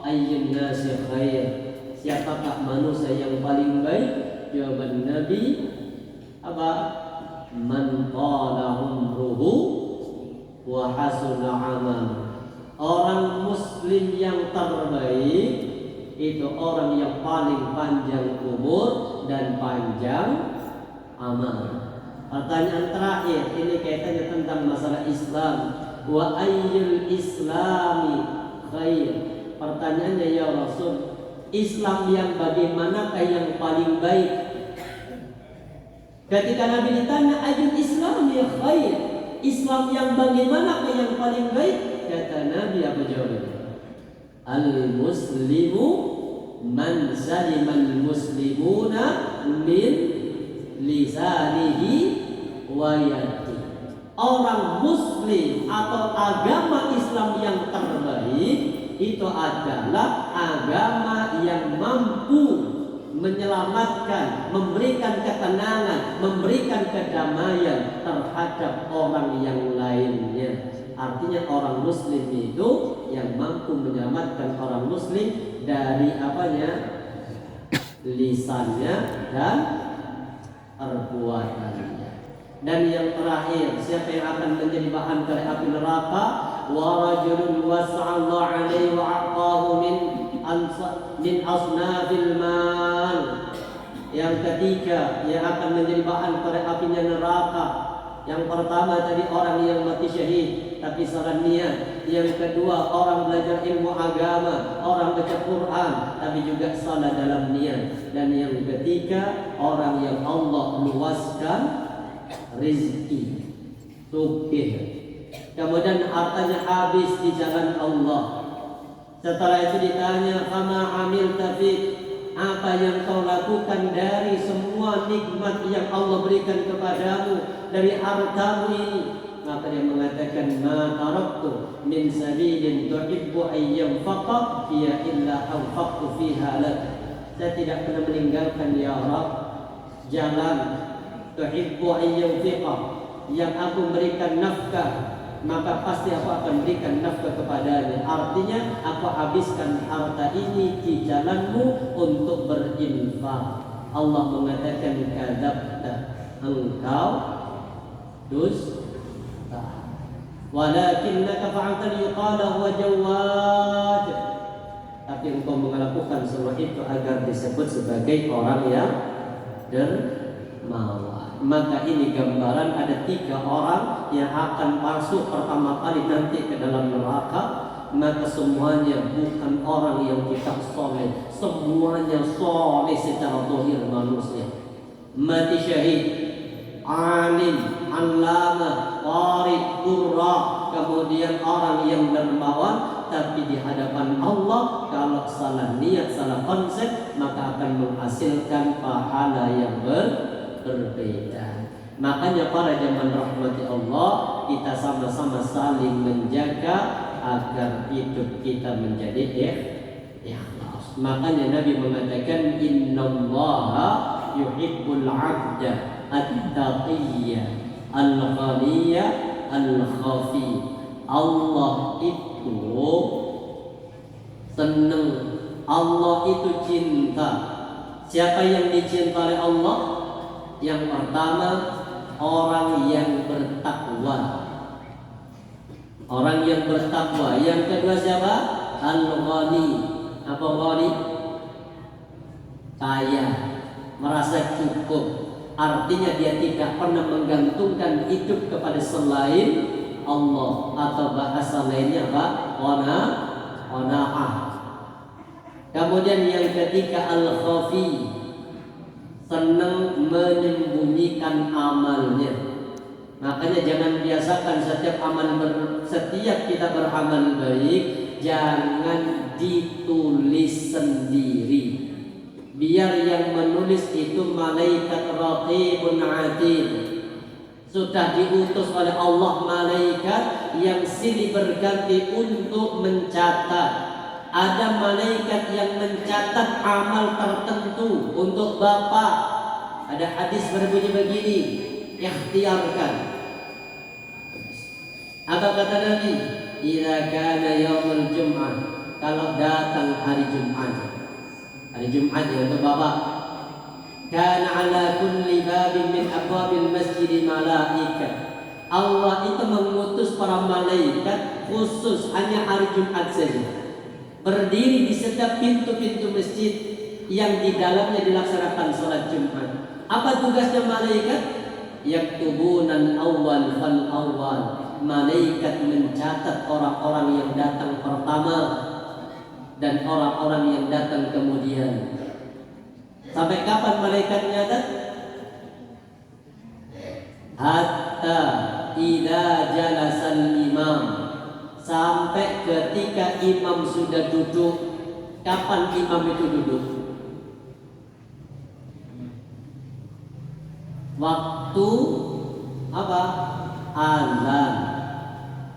ayyun nasi khair, siapakah manusia yang paling baik? Jawaban Nabi apa? Man qala umruhu wa hasuna amal. Orang muslim yang terbaik itu orang yang paling panjang umur dan panjang amal. Pertanyaan terakhir ini kaitannya tentang masalah Islam. Wa ayyul islami khair. Pertanyaannya, ya Rasul, Islam yang bagaimanakah yang paling baik? Ketika Nabi ditanya ayyul islami khair, Islam yang bagaimanakah yang paling baik? Kata Nabi apa jawabannya? Al-muslimu man salimal muslimuna min lisanihi wa yadihi. Orang muslim atau agama Islam yang terbaik itu adalah agama yang mampu menyelamatkan, memberikan ketenangan, memberikan kedamaian terhadap orang yang lainnya. Artinya orang muslim itu yang mampu menyelamatkan orang muslim dari apanya? Lisannya dan perbuatannya. Dan yang terakhir, siapa yang akan menjadi bahan dari api neraka? Wa rajulun wasa'allahu alaihi wa aqahu min asnafil mal. Yang ketiga yang akan menjadi bahan dari apinya neraka. Yang pertama tadi orang yang mati syahid tapi salah niat. Yang kedua orang belajar ilmu agama, orang baca Quran tapi juga salah dalam niat. Dan yang ketiga orang yang Allah luaskan rezeki, sugih, kemudian hartanya habis di jalan Allah. Setelah itu ditanya, "Fama amilta fi?" Apa yang kau lakukan dari semua nikmat yang Allah berikan kepadamu, dari hartamu ini? Maka dia mengatakan, "Ma taraktu min sabilin tuhibbu ayyam faqa fiya illa anfaqtu fiha lak." Saya tidak pernah meninggalkan ya Rabb jalan tuhibbu ayyam faqa, yang aku berikan nafkah, maka pasti aku akan berikan nafkah kepadanya. Artinya aku habiskan harta ini di jalanmu untuk berinfak. Allah mengatakan, kadzabta, engkau dusta. Walakinnaka fa'alta liqala huwa jawad. Tapi engkau melakukan semua itu agar disebut sebagai orang yang dermawan. Maka ini gambaran ada 3 orang yang akan masuk pertama kali nanti ke dalam neraka. Maka semuanya bukan orang yang kita soleh, semuanya soleh secara zahir manusia. Mati syahid, alim, allama, qari, qurra, kemudian orang yang dermawan. Tapi di hadapan Allah kalau salah niat, salah konsep, maka akan menghasilkan pahala yang berbeda. Makanya para jamaah rahmati Allah, kita sama-sama saling menjaga agar hidup kita menjadi ikhlas. Makanya Nabi mengatakan, innallaha yuhibbul 'abda at-taqiyya al-ghaniyya al-khafi. Allah itu senang, Allah itu cinta. Siapa yang dicintai oleh Allah? Yang pertama, orang yang bertakwa. Orang yang bertakwa. Yang kedua siapa? Al-ghani. Apa ghani? Kaya, merasa cukup. Artinya dia tidak pernah menggantungkan hidup kepada selain Allah, atau bahasa lainnya apa? Qanaah. Kemudian yang ketiga al-khafi, senang menyembunyikan amalnya. Makanya jangan biasakan setiap kita beramal baik, jangan ditulis sendiri. Biar yang menulis itu malaikat raqibun atid. Sudah diutus oleh Allah malaikat yang silih berganti untuk mencatat. Ada malaikat yang mencatat amal tertentu untuk bapak. Ada hadis berbunyi begini, ikhtiarkan. Apa kata Nabi? Idza kana yaumul jum'ah kalau datang hari Jumat. Hari Jumat ya untuk Bapak. Kana ala kulli babin min abwabil masjid malaika. Allah itu mengutus para malaikat khusus hanya hari Jumat saja. Berdiri di setiap pintu-pintu masjid yang di dalamnya dilaksanakan salat Jumat. Apa tugasnya malaikat? Yaktubunan awal fal awal. Malaikat mencatat orang-orang yang datang pertama dan orang-orang yang datang kemudian. Sampai kapan malaikat mencatat? Hatta idza jalasal imam, sampai ketika imam sudah duduk. Kapan imam itu duduk? Waktu apa? Azan.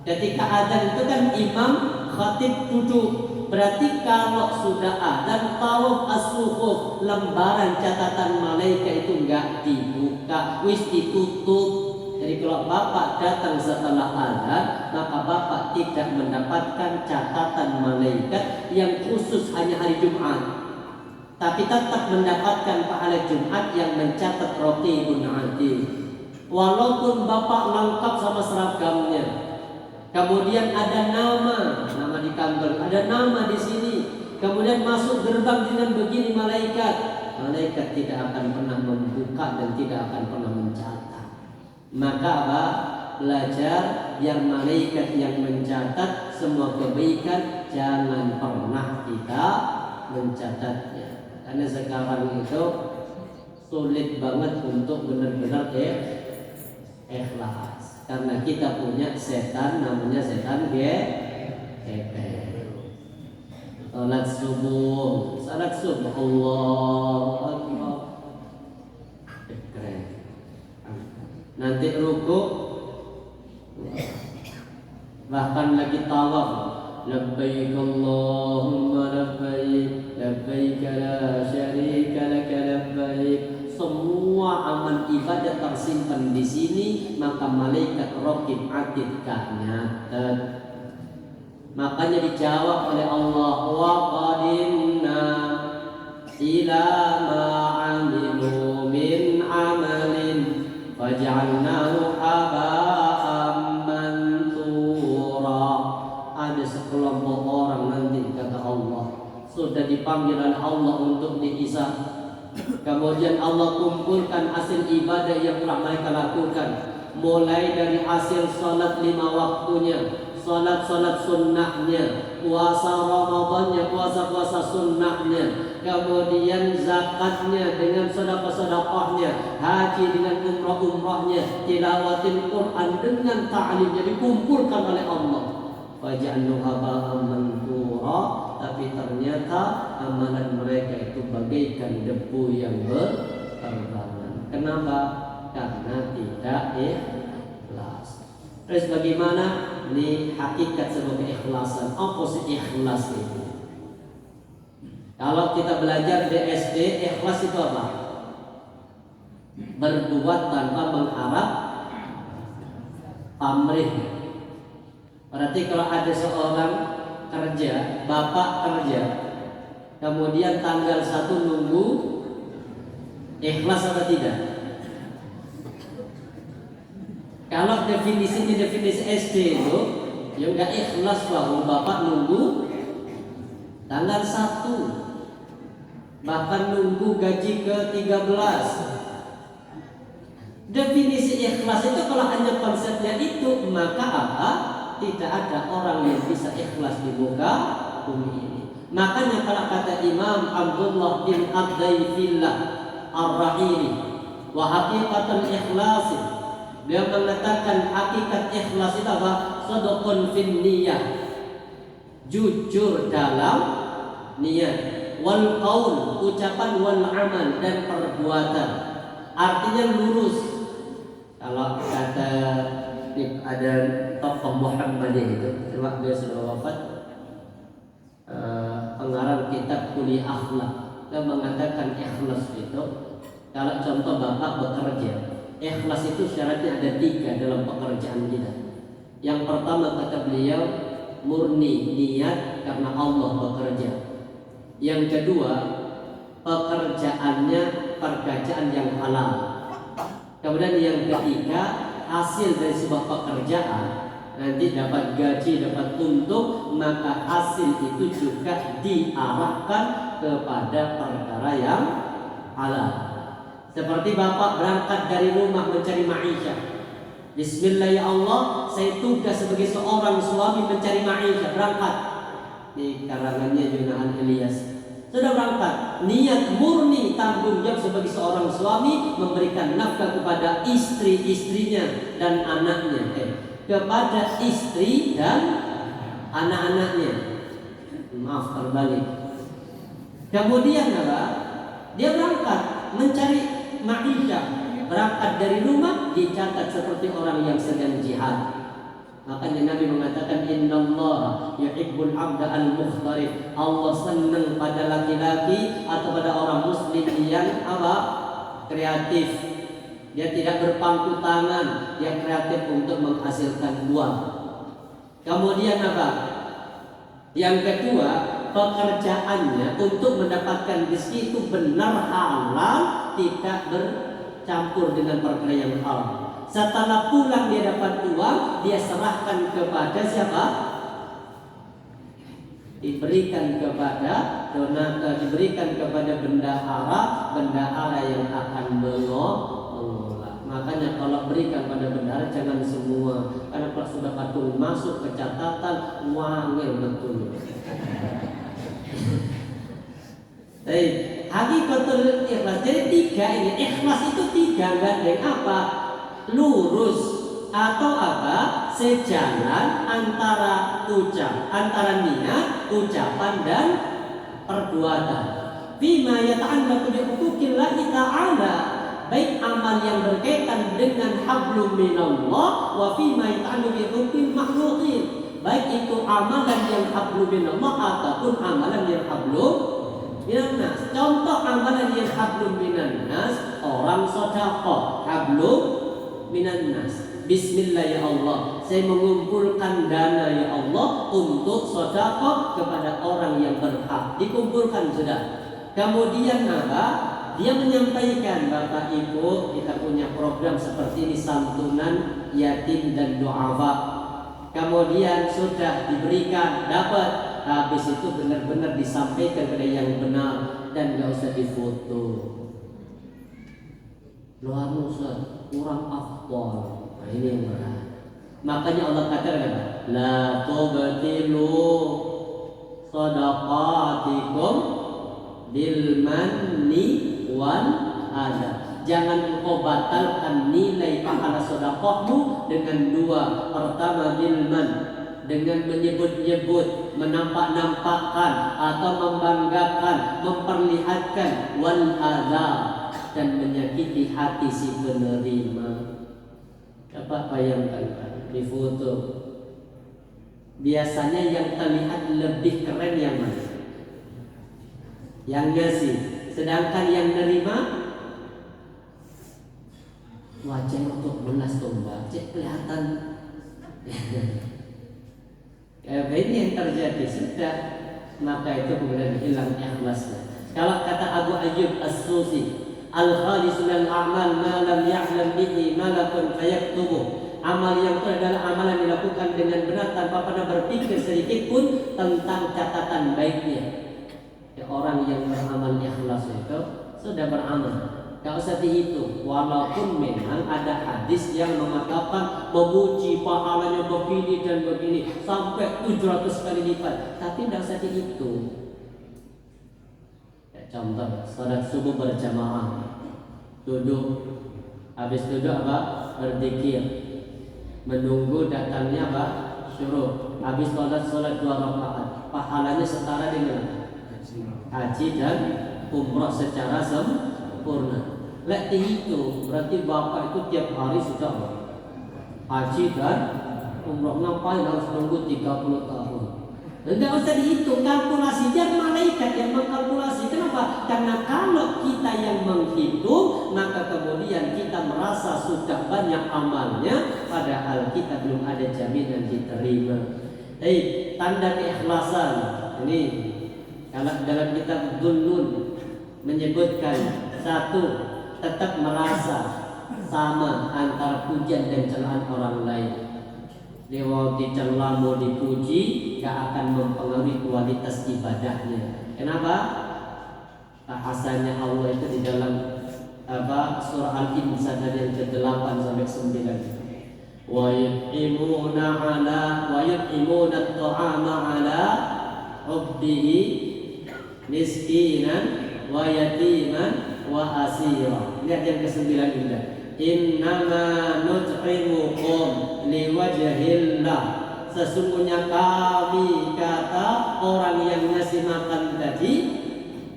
Ketika azan itu kan imam khatib duduk. Berarti kalau sudah azan, tawaf as-suhuf, lembaran catatan malaikat itu enggak dibuka, wis ditutup. Jadi kalau Bapak datang setelah azan, maka Bapak tidak mendapatkan catatan malaikat yang khusus hanya hari Jumat, tapi tetap mendapatkan pahala Jumat yang mencatat raqibun atid. Walaupun Bapak lengkap sama seragamnya, kemudian ada nama di kantor, ada nama di sini, kemudian masuk gerbang dengan begini malaikat tidak akan pernah membuka dan tidak akan pernah mencatat. Maka apa? Belajar biar malaikat yang mencatat semua kebaikan jangan pernah kita mencatatnya. Karena sekarang itu sulit banget untuk benar-benar ikhlas. Karena kita punya setan, namanya setan Salat subuh Allah Akbar. Keren. Nanti ruku, bahkan lagi tawaf, labbaik Allahumma labbaik, labbaik la syarika lak labbaik. Semua amal ibadah tersimpan di sini, maka malaikat raqib atid nyatet. Makanya dijawab oleh Allah, wa qadimna ila ma 'amilu min 'amalin faj'alnahu haba'an mansura. Ada sekelompok orang nanti kata Allah sudah dipanggil oleh Allah untuk dihisab. Kemudian Allah kumpulkan hasil ibadah yang telah mereka lakukan, mulai dari hasil salat 5 waktunya, salat sunnahnya, puasa Ramadannya, puasa sunnahnya, kemudian zakatnya dengan sedekah-sedekahnya, haji dengan umrah-umrahnya, tilawatil Quran dengan ta'limnya dikumpulkan oleh Allah. Faj'alnu haba'an mansura, tapi ternyata amalan mereka itu bagaikan debu yang berterbangan. Kenapa? Karena tidak ikhlas. Terus bagaimana? Ini hakikat sebuah keikhlasan. Apa sih ikhlas itu? Kalau kita belajar di SD, ikhlas itu apa? Berbuat tanpa mengharap pamrih. Berarti kalau ada seorang kerja, bapak kerja, kemudian tanggal 1 nunggu, ikhlas atau tidak? Kalau definisi SD itu, ya enggak ikhlas bahwa bapak nunggu tanggal 1, bahkan nunggu gaji ke-13. Definisi ikhlas itu kalau hanya konsepnya itu, maka apa? Tidak ada orang yang bisa ikhlas di muka bumi ini. Makanya kalau kata Imam Abdullah bin Abdaifillah Ar-Rahili, wa haqiqatul ikhlasi, dia mengatakan hakikat ikhlas itu apa? Shadaqun fin niyah, jujur dalam niat, wal qaul, ucapan, wal amal, dan perbuatan. Artinya lurus. Kalau kata ada tokoh Muhammadiyah itu, terima dia sudah wafat, pengarang kitab Kuliah Akhlak, dia mengatakan ikhlas itu, kalau contoh bapak bekerja, ikhlas itu syaratnya ada 3 dalam pekerjaan kita. Yang pertama kata beliau, murni niat karena Allah bekerja. Yang kedua, pekerjaannya pekerjaan yang halal. Kemudian yang ketiga, hasil dari sebuah pekerjaan nanti dapat gaji, dapat untung, maka hasil itu juga diarahkan kepada perkara yang halal. Seperti bapak berangkat dari rumah mencari ma'isyah. Bismillah ya Allah, saya tugas sebagai seorang suami mencari ma'isyah, berangkat. Di karangannya Yunahan Ilyas. Sudah berangkat, niat murni tanggung jawab sebagai seorang suami memberikan nafkah kepada istri-istrinya dan anaknya, kepada istri dan anak-anaknya. Maaf terbalik. Kemudian apa? Dia berangkat mencari ma'isyah, berangkat dari rumah dicatat seperti orang yang sedang jihad. Makanya Nabi mengatakan innallaha yuhibbul 'abda al-mukhtarif. Allah senang pada laki-laki atau pada orang muslim yang apa? Kreatif. Dia tidak berpangku tangan, yang kreatif untuk menghasilkan uang. Kemudian apa? Yang kedua, pekerjaannya untuk mendapatkan rezeki itu benar halal, tidak bercampur dengan perkara yang haram. Setelah pulang dia dapat uang, dia serahkan kepada siapa? Diberikan kepada donatur, diberikan kepada bendahara yang akan mengolah. Makanya kalau berikan pada bendahara jangan semua, karena kalau sudah patung masuk ke catatan wangil betul. Baik, hakikatul ikhlas. Jadi tiga ini, ikhlas itu tiga gandeng apa? Lurus atau apa? Sejalan antara niat, ucapan dan perbuatan. Bima yata'allaqu bi huquqillahi ta'ala, baik amal yang berkaitan dengan hablum minallah wa fima yata'allaqu bi huquqil makhluqin, baik itu amalan yang hablum minallah ataupun amalan yang hablum minannas. Contoh amalan yang hablum minannas, orang sedekah, hablum minannas. Bismillah ya Allah, saya mengumpulkan dana ya Allah untuk sedekah kepada orang yang berhak. Dikumpulkan sudah. Kemudian apa? Dia menyampaikan, Bapak Ibu, kita punya program seperti ini, santunan yatim dan du'afa. Kemudian sudah diberikan, dapat. Habis itu benar-benar disampaikan kepada yang benar dan gak usah difoto. Luar Ustaz, kurang afdal. Nah, ini yang benar. Makanya Allah katakan, la tubtilu shadaqatikum bil manni wal adha. Jangan engkau batalkan nilai pahala sedekahmu dengan dua. Pertama bil man, dengan menyebut-nyebut, menampak-nampakkan atau membanggakan, memperlihatkan, wal adha, dan menyakiti hati si penerima. Coba bayangkan di foto, biasanya yang terlihat lebih keren yang mana? Yang ngasih. Sedangkan yang nerima wajah untuk belas tombak, cek kelihatan. Ini yang terjadi sudah, maka itu kemudian hilang ikhlasnya. Kalau kata Abu Ayyub As-Susi, al-khalisu lil a'mal ma lam ya'lam bihi malakun fayaktubuh. Amal yang itu adalah amalan dilakukan dengan benar tanpa pernah berpikir sedikit pun tentang catatan baiknya. Ya, orang yang beramal ikhlas itu sudah beramal, gak usah dihitung. Walaupun memang ada hadis yang mengatakan memuji pahalanya begini dan begini sampai 700 kali lipat, tapi gak usah dihitung. Contoh, salat subuh berjamaah, duduk, habis duduk apa? Berzikir, menunggu datangnya apa? Syuruk. Habis salat 2 rakaat, pahalanya setara dengan haji dan umrah secara sempurna. Lek dihitung, berarti bapak itu tiap hari sudah haji dan umrah. Ngapain harus nunggu 30 tahun? Tidak usah dihitung, kalkulasi, biar malaikat yang mengkalkulasi. Kenapa? Karena kalau kita yang menghitung, maka kemudian kita merasa sudah banyak amalnya, padahal kita belum ada jaminan diterima. tanda keikhlasan. Ini kalau dalam kitab Dhunnun menyebutkan satu, tetap merasa sama antara pujian dan celaan orang lain. Mau dicela mau dipuji gak akan mempengaruhi kualitas ibadahnya. Kenapa? Bahasanya Allah itu di dalam surah Al-Insan yang ke-8 sampai 9. Wa yut'imuna at-ta'ama 'ala hubbihi miskinan wa yatiman wa asira. Lihat yang ke-9 ini. Innama nut'imukum liwajhillah. Sesungguhnya kami, kata orang yang ngasih makan tadi,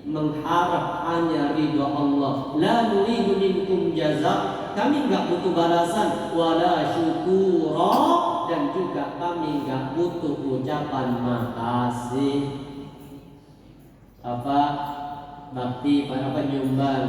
mengharap hanya ridha Allah. La nuridu minkum jaza. Kami enggak butuh balasan, wala syukura, dan juga kami enggak butuh ucapan makasih. Bakti para penyumbang